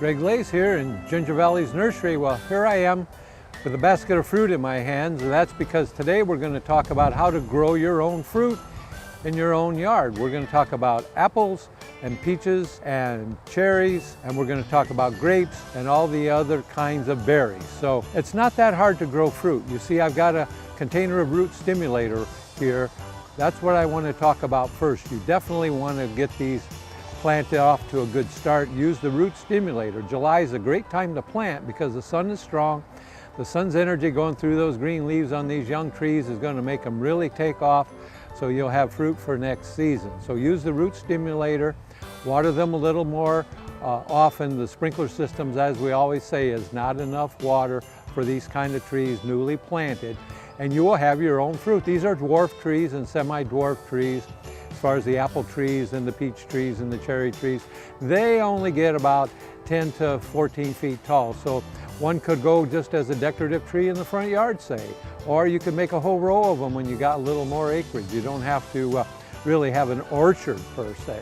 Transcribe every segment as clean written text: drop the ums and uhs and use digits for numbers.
Greg Lays here in Ginger Valley's nursery. Well, here I am with a basket of fruit in my hands, and that's because today we're going to talk about how to grow your own fruit in your own yard. We're going to talk about apples and peaches and cherries, and we're going to talk about grapes and all the other kinds of berries. So it's not that hard to grow fruit. You see, I've got a container of root stimulator here. That's what I want to talk about first. You definitely want to get these planted off to a good start. Use the root stimulator. July is a great time to plant because the sun is strong. The sun's energy going through those green leaves on these young trees is going to make them really take off, so you'll have fruit for next season. So use the root stimulator, water them a little more often. The sprinkler systems, as we always say, is not enough water for these kind of trees newly planted, and you will have your own fruit. These are dwarf trees and semi-dwarf trees. As far as the apple trees and the peach trees and the cherry trees, they only get about 10 to 14 feet tall. So one could go just as a decorative tree in the front yard, say, or you could make a whole row of them when you got a little more acreage. You don't have to really have an orchard per se.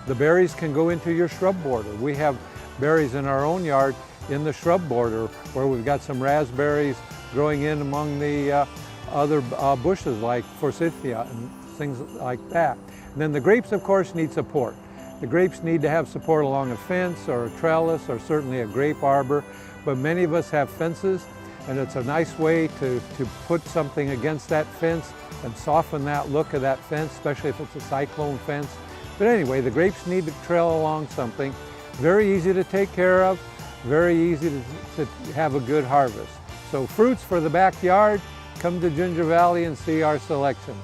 The berries can go into your shrub border. We have berries in our own yard in the shrub border where we've got some raspberries growing in among the other bushes like forsythia and things like that. And then the grapes, of course, need support. The grapes need to have support along a fence or a trellis or certainly a grape arbor, but many of us have fences, and it's a nice way to put something against that fence and soften that look of that fence, especially if it's a cyclone fence. But anyway, the grapes need to trail along something. Very easy to take care of, very easy to have a good harvest. So fruits for the backyard, come to Ginger Valley and see our selection.